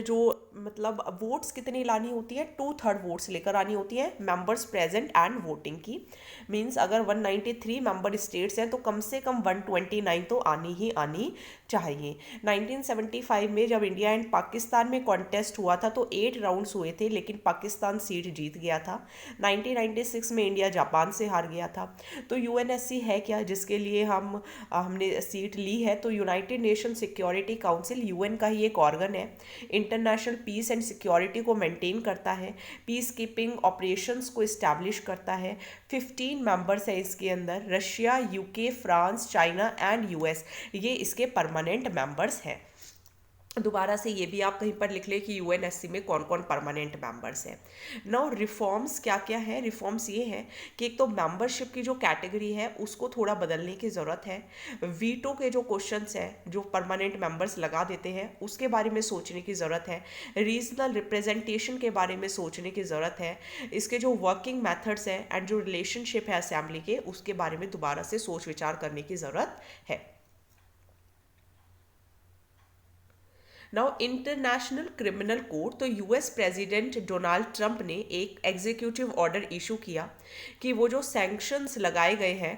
जो मतलब वोट्स कितनी लानी होती है, 2/3 वोट्स लेकर आनी होती है मेंबर्स प्रेजेंट एंड वोटिंग की। मींस अगर 193 मेंबर स्टेट्स हैं तो कम से कम 129 तो आनी चाहिए। 1975 में जब इंडिया एंड पाकिस्तान में कॉन्टेस्ट हुआ था तो 8 राउंड्स हुए थे लेकिन पाकिस्तान सीट जीत गया था। 1996 में इंडिया जापान से हार गया था। तो यूएनएससी है क्या जिसके लिए हमने सीट ली है? तो United nation security council UN का ही एक ऑर्गन है, इंटरनेशनल पीस एंड सिक्योरिटी को मेंटेन करता है, पीस कीपिंग ऑपरेशंस को इस्टेब्लिश करता है। 15 मेंबर्स है इसके अंदर, Russia, UK, France, China and US, ये इसके परमानेंट मेंबर्स हैं। दोबारा से ये भी आप कहीं पर लिख ले कि यूएनएससी में कौन कौन परमानेंट मेंबर्स हैं। नाउ रिफॉर्म्स क्या क्या है? रिफॉर्म्स ये हैं कि एक तो मेंबरशिप की जो कैटेगरी है उसको थोड़ा बदलने की ज़रूरत है। वीटो के जो क्वेश्चंस हैं जो परमानेंट मेंबर्स लगा देते हैं उसके बारे में सोचने की ज़रूरत है। रीजनल रिप्रेजेंटेशन के बारे में सोचने की ज़रूरत है। इसके जो वर्किंग मेथड्स हैं एंड जो रिलेशनशिप है असेंबली के उसके बारे में दोबारा से सोच विचार करने की ज़रूरत है। नाउ इंटरनेशनल क्रिमिनल कोर्ट, तो यूएस प्रेसिडेंट डोनाल्ड ट्रंप ने एक एग्जीक्यूटिव ऑर्डर इशू किया कि वो जो सैंक्शंस लगाए गए हैं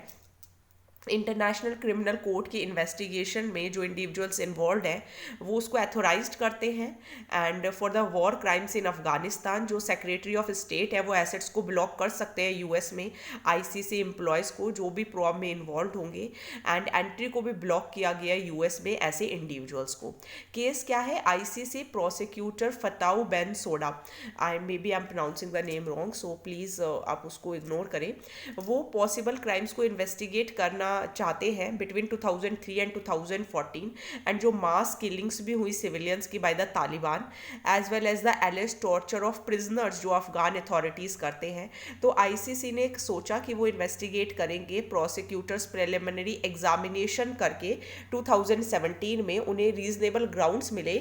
इंटरनेशनल क्रिमिनल कोर्ट की इन्वेस्टिगेशन में जो इंडिविजुअल्स इन्वॉल्व हैं वो उसको एथोराइज्ड करते हैं। And for the war crimes इन अफगानिस्तान जो सेक्रेटरी ऑफ स्टेट है वो एसेट्स को ब्लॉक कर सकते हैं यूएस में आईसीसी एम्प्लॉयज़ को जो भी प्रॉब में इन्वॉल्व होंगे, एंड एंट्री को भी ब्लॉक किया गया है यूएस में ऐसे इंडिविजुअल्स को। केस क्या है? ICC prosecutor Fatou Bensouda, I am pronouncing the name wrong so please आप उसको इग्नोर करें। वो पॉसिबल क्राइम्स को इन्वेस्टिगेट करना चाहते हैं बिटवीन 2003 एंड 2014, एंड जो मास किलिंग्स भी हुई सिविलियंस की by the Taliban as well as the alleged torture of prisoners जो अफगान अथॉरिटीज़ करते हैं। तो आईसीसी ने सोचा कि वो इन्वेस्टिगेट करेंगे, प्रोसिक्यूटर्स प्रिलिमिनरी एग्जामिनेशन करके 2017 में उन्हें रीजनेबल ग्राउंड्स मिले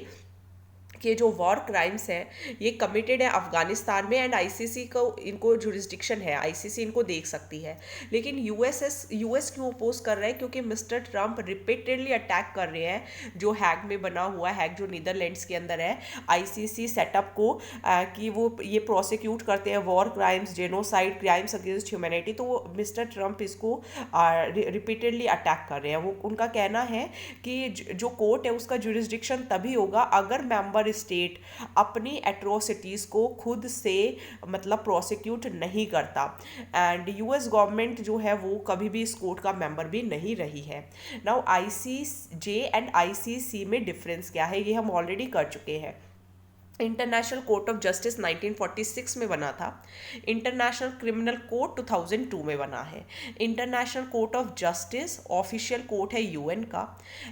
कि जो वॉर क्राइम्स हैं ये कमिटेड है अफगानिस्तान में एंड आईसीसी को इनको जुरिस्डिक्शन है, आईसीसी इनको देख सकती है। लेकिन यूएस क्यों अपोज कर रहा है? क्योंकि मिस्टर ट्रंप रिपीटेडली अटैक कर रहे हैं जो हैग में बना हुआ हैग जो नीदरलैंड्स के अंदर है आईसीसी सेटअप को कि वो ये प्रोसिक्यूट करते हैं war crimes, genocide, crimes against humanity. तो वो मिस्टर ट्रंप इसको रिपीटेडली अटैक कर रहे हैं। वो उनका कहना है कि जो कोर्ट है उसका जुरिस्डिक्शन तभी होगा अगर मेंबर स्टेट अपनी एट्रोसिटीज़ को खुद से मतलब प्रोसिक्यूट नहीं करता, एंड यूएस गवर्नमेंट जो है वो कभी भी इस कोर्ट का मेंबर भी नहीं रही है। नाउ आईसीजे एंड आईसीसी में डिफरेंस क्या है ये हम ऑलरेडी कर चुके हैं। इंटरनेशनल कोर्ट ऑफ जस्टिस 1946 में बना था, इंटरनेशनल क्रिमिनल कोर्ट 2002 में बना है। International court of justice official court है यूएन का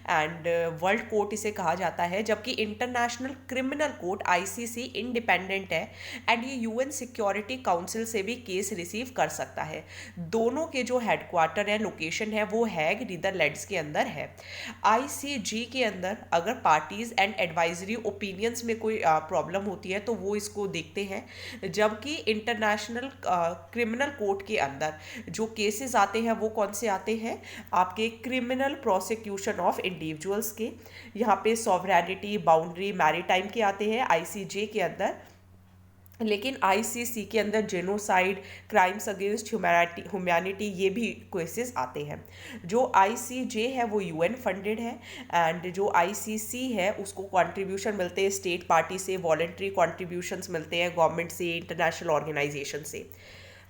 एंड वर्ल्ड कोर्ट इसे कहा जाता है, जबकि international criminal court ICC independent है एंड ये यूएन सिक्योरिटी काउंसिल से भी केस रिसीव कर सकता है। दोनों के जो हेडक्वार्टर है, लोकेशन है, वो हैग नीदरलैंड्स के अंदर है। आईसीजी के अंदर अगर पार्टीज एंड एडवाइजरी ओपिनियंस में कोई प्रॉब्लम होती है तो वो इसको देखते हैं। जबकि इंटरनेशनल क्रिमिनल कोर्ट के अंदर जो केसेस आते हैं वो कौन से आते हैं, आपके क्रिमिनल प्रोसिक्यूशन ऑफ इंडिविजुअल्स के, यहाँ पे सॉवरेनिटी, बाउंड्री, मैरीटाइम के आते हैं आईसीजे के अंदर। लेकिन आईसीसी के अंदर जेनोसाइड, क्राइम्स अगेंस्ट ह्यूमैनिटी ये भी केसेस आते हैं। जो आईसीजे है वो यूएन फंडेड है, एंड जो आईसीसी है उसको कंट्रीब्यूशन मिलते हैं स्टेट पार्टी से, वॉलेंट्री कंट्रीब्यूशंस मिलते हैं गवर्नमेंट से, इंटरनेशनल ऑर्गेनाइजेशन से।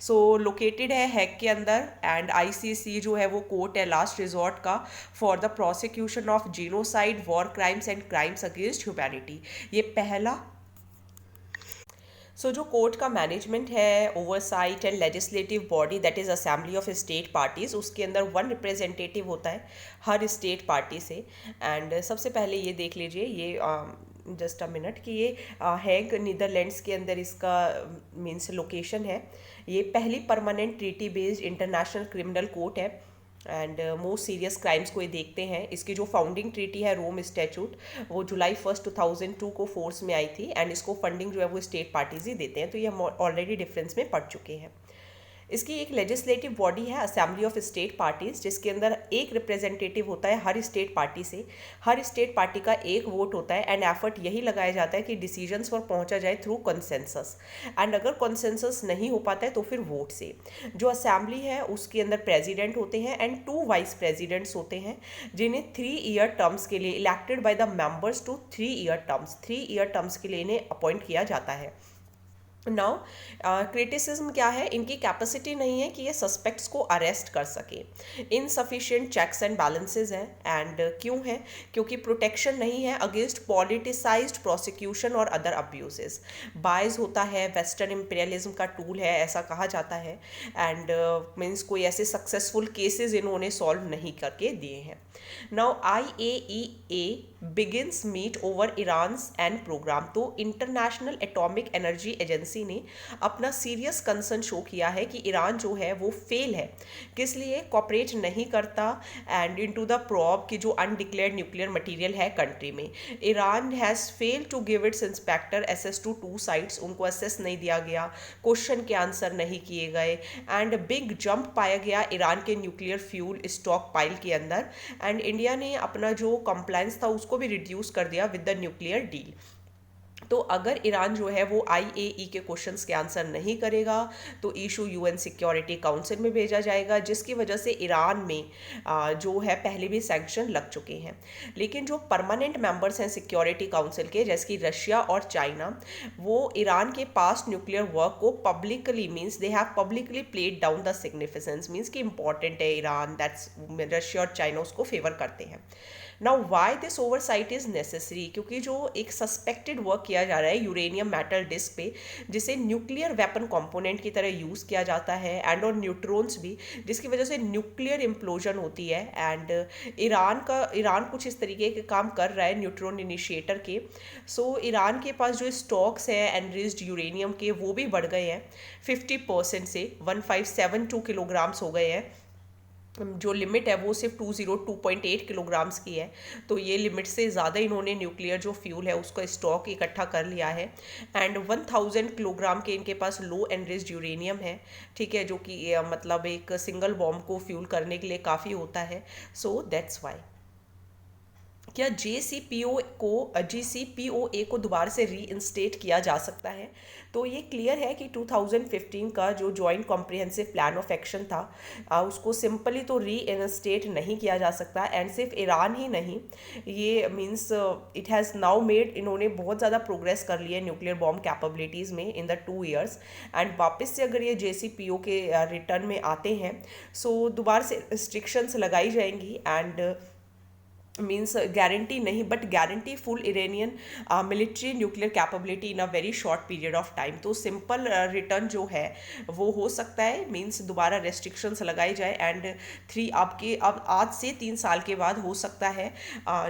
सो लोकेटेड है हैग के अंदर, एंड आईसीसी जो है वो कोर्ट है लास्ट रिजॉर्ट का for the prosecution of genocide, war crimes and crimes against humanity. ये पहला। सो जो कोर्ट का मैनेजमेंट है, oversight and legislative body, that is assembly of state parties, उसके अंदर 1 रिप्रेजेंटेटिव होता है हर स्टेट पार्टी से। एंड सबसे पहले ये देख लीजिए, ये जस्ट अ मिनट कि ये हैग नीदरलैंड्स के अंदर इसका मीन्स लोकेशन है। ये पहली permanent treaty based international criminal court है, एंड मोस्ट सीरियस क्राइम्स को ये देखते हैं। इसकी जो फाउंडिंग ट्रीटी है रोम स्टैट्यूट, वो जुलाई 1 2002 को फोर्स में आई थी, एंड इसको फंडिंग जो है वो स्टेट पार्टीज ही देते हैं, तो ये हम ऑलरेडी डिफरेंस में पढ़ चुके हैं। इसकी एक लेजिस्लेटिव बॉडी है असेंबली ऑफ स्टेट पार्टीज, जिसके अंदर एक रिप्रेजेंटेटिव होता है हर स्टेट पार्टी से। हर स्टेट पार्टी का एक वोट होता है, एंड एफर्ट यही लगाया जाता है कि डिसीजंस पर पहुंचा जाए थ्रू कंसेंसस, एंड अगर कंसेंसस नहीं हो पाता है तो फिर वोट से। जो असेंबली है उसके अंदर प्रेसिडेंट होते हैं एंड 2 वाइस प्रेसिडेंट्स होते हैं, जिन्हें 3 ईयर टर्म्स के लिए elected by the members to 3 year terms, 3 year terms के लिए इन्हें अपॉइंट किया जाता है। नाउ क्रिटिसिज्म क्या है, इनकी कैपेसिटी नहीं है कि ये सस्पेक्ट्स को अरेस्ट कर सके। इनसफिशिएंट चेक्स एंड बैलेंसेज हैं, एंड क्यों है, क्योंकि प्रोटेक्शन नहीं है अगेंस्ट पॉलिटिसाइज्ड प्रोसिक्यूशन और अदर अब्यूजेस। बायस होता है, वेस्टर्न इंपीरियलिज्म का टूल है ऐसा कहा जाता है, एंड मीन्स कोई ऐसे सक्सेसफुल केसेस इन्होंने सॉल्व नहीं करके दिए हैं। Now IAEA begins meet over Iran's and program, तो इंटरनेशनल एटॉमिक एनर्जी एजेंसी ने अपना सीरियस कंसर्न शो किया है कि ईरान जो है वो फेल है, किस लिए कॉपरेट नहीं करता एंड इनटू द प्रॉब की जो अनडिक्लेयर्ड न्यूक्लियर मटेरियल है कंट्री में। Iran has fail to give its inspector access to 2 sites, उनको असेस नहीं दिया गया, क्वेश्चन के आंसर नहीं किए गए, एंड बिग जंप पाया गया ईरान के न्यूक्लियर फ्यूल स्टॉक पाइल के अंदर, एंड इंडिया ने अपना जो कंप्लायंस था उसको भी रिड्यूस कर दिया विद द न्यूक्लियर डील। तो अगर ईरान जो है वो IAEA के क्वेश्चंस के आंसर नहीं करेगा तो इशू UN सिक्योरिटी काउंसिल में भेजा जाएगा, जिसकी वजह से ईरान में जो है पहले भी सैंक्शन लग चुके हैं। लेकिन जो परमानेंट मेंबर्स हैं सिक्योरिटी काउंसिल के, जैसे कि रशिया और चाइना, वो ईरान के पास्ट न्यूक्लियर वर्क को publicly means they have publicly played down the significance, means कि इंपॉर्टेंट है ईरान, दैट्स रशिया और चाइना उसको फेवर करते हैं। Now why this oversight is necessary, क्योंकि जो एक सस्पेक्टेड वर्क किया जा रहा है यूरेनियम मेटल डिस्क पे, जिसे न्यूक्लियर वेपन कंपोनेंट की तरह यूज़ किया जाता है, एंड और न्यूट्रॉन्स भी, जिसकी वजह से न्यूक्लियर इम्प्लोजन होती है, एंड ईरान कुछ इस तरीके के काम कर रहा है न्यूट्रॉन इनिशिएटर के। सो ईरान के पास जो स्टॉक्स हैं एनरिच्ड यूरेनियम के वो भी बढ़ गए हैं 50% से 1572 किलोग्राम्स हो गए हैं। जो लिमिट है वो सिर्फ 202.8 किलोग्राम्स की है, तो ये लिमिट से ज़्यादा इन्होंने न्यूक्लियर जो फ्यूल है उसका स्टॉक इकट्ठा कर लिया है, एंड 1000 किलोग्राम के इनके पास लो एनरिच्ड यूरेनियम है, ठीक है, जो कि मतलब एक सिंगल बॉम्ब को फ्यूल करने के लिए काफ़ी होता है। सो दैट्स वाई क्या JCPOA को दोबारा से रीइंस्टेट किया जा सकता है, तो ये क्लियर है कि 2015 का जो joint comprehensive plan of action था उसको सिंपली तो रीइंस्टेट नहीं किया जा सकता, एंड सिर्फ ईरान ही नहीं, ये means it has now made, इन्होंने बहुत ज़्यादा प्रोग्रेस कर लिया है न्यूक्लियर बॉम्ब कैपेबिलिटीज़ में इन द 2 ईयर्स, एंड वापस से अगर ये JCPOA के रिटर्न में आते हैं सो दोबारा से रिस्ट्रिक्शंस लगाई जाएंगी, एंड मीन्स गारंटी नहीं but guarantee full Iranian military nuclear capability in a very short period of time. तो सिंपल रिटर्न जो है वो हो सकता है, मीन्स दोबारा रेस्ट्रिक्शंस लगाई जाए, एंड अब आज से 3 साल के बाद हो सकता है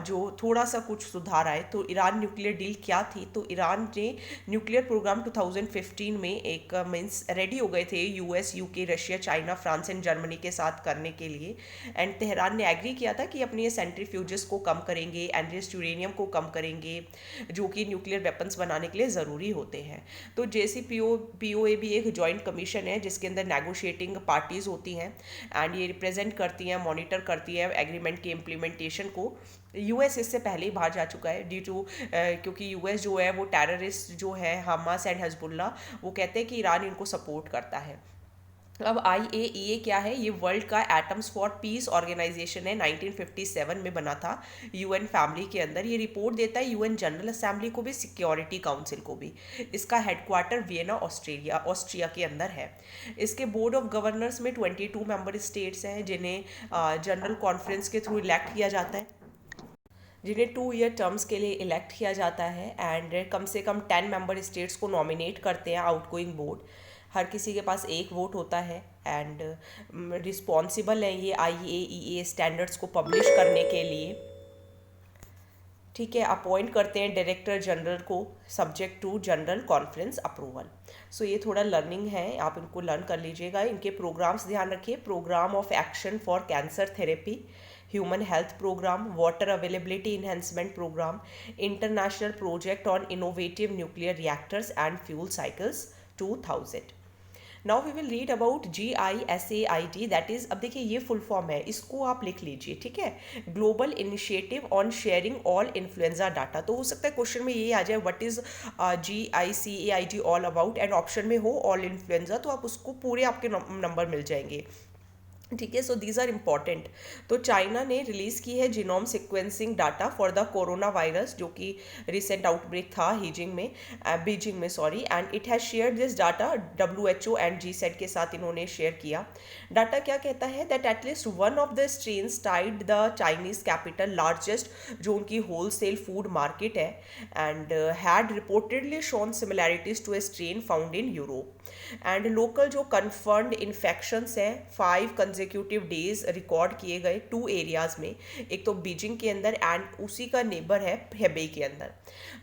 जो थोड़ा सा कुछ सुधार आए। तो ईरान न्यूक्लियर डील क्या थी, तो ईरान ने न्यूक्लियर प्रोग्राम 2015 में एक मीन्स रेडी हो गए थे US UK Russia China France and Germany के साथ करने के लिए, एंड तेहरान ने एग्री किया था कि अपनी ये सेंट्रीफ्यूजेस डोजेस को कम करेंगे, एनरिच्ड यूरेनियम को कम करेंगे, जो कि न्यूक्लियर वेपन्स बनाने के लिए ज़रूरी होते हैं। तो JCPOA भी एक जॉइंट कमीशन है जिसके अंदर नेगोशिएटिंग पार्टीज़ होती हैं एंड ये रिप्रेजेंट करती हैं, मॉनिटर करती हैं एग्रीमेंट के इम्प्लीमेंटेशन को। यूएस इससे पहले ही बाहर जा चुका है ड्यू टू क्योंकि यूएस जो है वो टेररिस्ट जो है हमास एंड हिजबुल्ला, वो कहते हैं कि ईरान इनको सपोर्ट करता है। अब IAEA क्या है? ये वर्ल्ड का एटम्स फॉर पीस ऑर्गेनाइजेशन है, 1957 में बना था यूएन फैमिली के अंदर। ये रिपोर्ट देता है यूएन जनरल असेंबली को भी, सिक्योरिटी काउंसिल को भी। इसका हेडक्वार्टर वियना ऑस्ट्रिया के अंदर है। इसके बोर्ड ऑफ गवर्नर्स में 22 मेंबर स्टेट्स हैं जिन्हें जनरल कॉन्फ्रेंस के थ्रू इलेक्ट किया जाता है, जिन्हें 2 ईयर टर्म्स के लिए इलेक्ट किया जाता है एंड कम से कम 10 मेंबर स्टेट्स को नॉमिनेट करते हैं आउटगोइंग बोर्ड। हर किसी के पास एक वोट होता है एंड रिस्पॉन्सिबल है ये IAEA स्टैंडर्ड्स को पब्लिश करने के लिए। ठीक है, अपॉइंट करते हैं डायरेक्टर जनरल को subject to general conference approval. So ये थोड़ा लर्निंग है, आप इनको लर्न कर लीजिएगा। इनके प्रोग्राम्स ध्यान रखिए, programme of action for cancer therapy, human health programme, water availability enhancement programme, international project on innovative nuclear reactors and fuel cycles 2000। Now we will read about GISAID, that is, अब देखिए ये full form है, इसको आप लिख लीजिए। ठीक है, global initiative on sharing all influenza data. तो हो सकता है क्वेश्चन में ये आ जाए what is GICAID all about, and option में हो ऑल इन्फ्लुएंजा, तो आप उसको पूरे आपके नंबर मिल जाएंगे। ठीक है, सो दीज आर इम्पॉर्टेंट। तो चाइना ने रिलीज़ की है genome sequencing data for the corona virus, जो कि रिसेंट आउटब्रेक था बीजिंग में sorry, and it has share this data WHO and GSAID के साथ इन्होंने शेयर किया। डाटा क्या कहता है? That at least one of the strains tied the Chinese capital largest, जो उनकी होलसेल फूड मार्केट है, and had reportedly shown similarities to a strain found in Europe. And local जो कन्फर्म्ड इन्फेक्शंस हैं 5 consecutive days record किए गए 2 areas में, एक तो बीजिंग के अंदर एंड उसी का नेबर है हेबेई के अंदर।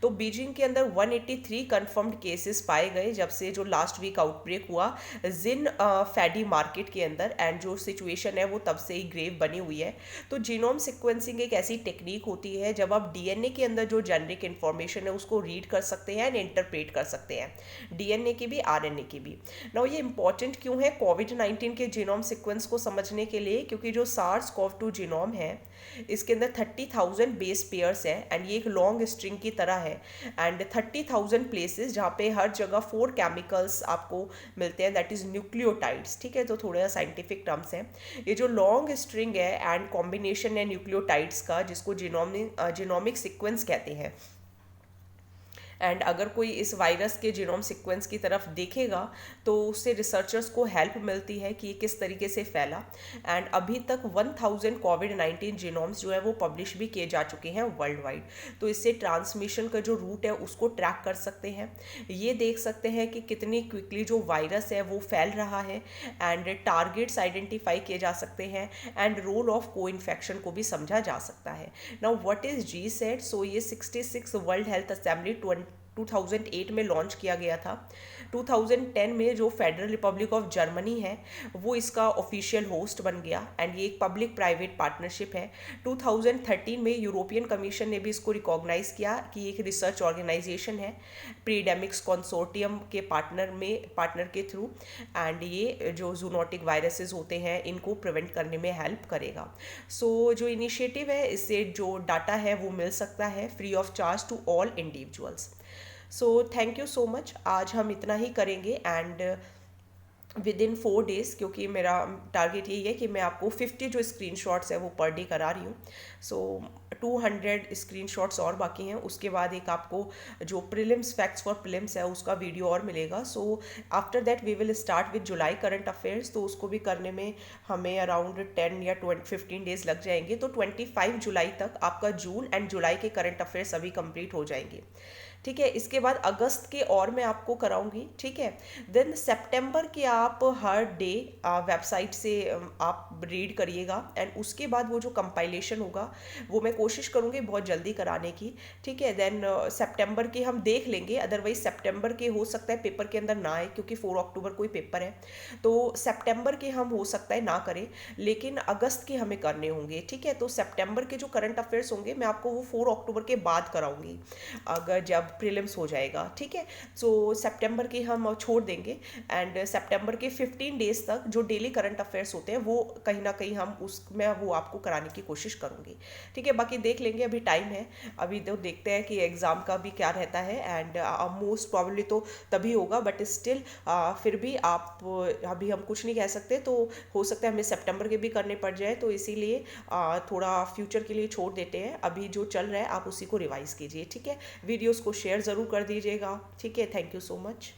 तो बीजिंग के अंदर 183 कन्फर्म्ड केसेस पाए गए जब से जो लास्ट वीक आउटब्रेक हुआ जिन फैडी मार्केट के अंदर, एंड जो सिचुएशन है वो तब से ही ग्रेव बनी हुई है। तो जीनोम सिक्वेंसिंग एक ऐसी टेक्निक होती है जब आप DNA के अंदर जो जेनरिक इन्फॉर्मेशन है उसको रीड कर सकते हैं एंड इंटरप्रेट कर सकते हैं, DNA की भी RNA की भी। नाउ ये इंपॉर्टेंट क्यों है कोविड-19 के जीनोम सीक्वेंस को समझने के लिए? क्योंकि जो SARS-CoV-2 जीनोम है इसके अंदर 30,000 बेस पेयर्स है एंड ये एक लॉन्ग स्ट्रिंग की तरह है, एंड 30,000 प्लेसेस जहाँ पे हर जगह 4 केमिकल्स आपको मिलते हैं, दैट इज न्यूक्लियोटाइड्स। ठीक है, तो थोड़ा साइंटिफिक टर्म्स है। ये जो लॉन्ग स्ट्रिंग है एंड कॉम्बिनेशन है न्यूक्लियोटाइड्स का, जिसको जीनोमिक सीक्वेंस कहते हैं। एंड अगर कोई इस वायरस के जीनोम सीक्वेंस की तरफ देखेगा तो उससे रिसर्चर्स को हेल्प मिलती है कि ये किस तरीके से फैला। एंड अभी तक 1000 कोविड-19 जीनोम्स जो है वो पब्लिश भी किए जा चुके हैं वर्ल्ड वाइड। तो इससे ट्रांसमिशन का जो रूट है उसको ट्रैक कर सकते हैं, ये देख सकते हैं कि कितनी क्विकली जो वायरस है वो फैल रहा है, एंड टारगेट्स आइडेंटिफाई किए जा सकते हैं, एंड रोल ऑफ को इन्फेक्शन को भी समझा जा सकता है। Now what is GSAID? सो ये 66 वर्ल्ड हेल्थ असेंबली 2008 में लॉन्च किया गया था। 2010 में जो फेडरल रिपब्लिक ऑफ जर्मनी है वो इसका ऑफिशियल होस्ट बन गया, एंड ये एक पब्लिक प्राइवेट पार्टनरशिप है। 2013 में यूरोपियन कमीशन ने भी इसको रिकॉग्नाइज किया कि एक रिसर्च ऑर्गेनाइजेशन है प्रीडेमिक्स कंसोर्टियम के पार्टनर के थ्रू, एंड ये जो जूनोटिक वायरसेस होते हैं इनको प्रिवेंट करने में हेल्प करेगा। सो जो इनिशिएटिव है इससे जो डाटा है वो मिल सकता है free of charge to all individuals. So thank you so much, आज हम इतना ही करेंगे एंड विद इन 4 डेज़, क्योंकि मेरा टारगेट यही है कि मैं आपको 50 जो स्क्रीनशॉट्स है वो पर डे करा रही हूँ। सो 200 स्क्रीनशॉट्स और बाकी हैं, उसके बाद एक आपको जो प्रीलिम्स फैक्ट्स फॉर प्रीलिम्स है उसका वीडियो और मिलेगा। So after that we will start with July current affairs, तो उसको भी करने में हमें अराउंड 10 या 15 डेज़ लग जाएंगे। तो 25 जुलाई तक आपका जून एंड जुलाई के करंट अफेयर्स सभी कंप्लीट हो जाएंगे। ठीक है। इसके बाद अगस्त के और मैं आपको कराऊंगी, ठीक है। देन सितंबर के आप हर डे वेबसाइट से आप रीड करिएगा, एंड उसके बाद वो जो कंपाइलेशन होगा वो मैं कोशिश करूंगी बहुत जल्दी कराने की, ठीक है। देन सितंबर के हम देख लेंगे, अदरवाइज सितंबर के हो सकता है पेपर के अंदर ना आए, क्योंकि 4 अक्टूबर कोई पेपर है, तो सितंबर के हम हो सकता है ना करें, लेकिन अगस्त के हमें करने होंगे, ठीक है। तो सितंबर के जो करंट अफेयर्स होंगे मैं आपको वो 4 अक्टूबर के बाद कराऊंगी, अगर जब प्रीलिम्स हो जाएगा, ठीक है। सो सितंबर के हम छोड़ देंगे, एंड सितंबर के 15 डेज तक जो डेली करंट अफेयर्स होते हैं वो कहीं ना कहीं हम उसमें वो आपको कराने की कोशिश करूंगी, ठीक है। बाकी देख लेंगे, अभी टाइम है, अभी तो देखते हैं कि एग्ज़ाम का भी क्या रहता है, एंड मोस्ट प्रॉब्लली तो तभी होगा, बट स्टिल फिर भी आप अभी हम कुछ नहीं कह सकते, तो हो सकता है हमें सितंबर के भी करने पड़ जाए, तो इसीलिए थोड़ा फ्यूचर के लिए छोड़ देते हैं, अभी जो चल रहा है आप उसी को रिवाइज कीजिए, ठीक है। वीडियोस को शेयर ज़रूर कर दीजिएगा, ठीक है। Thank you so much.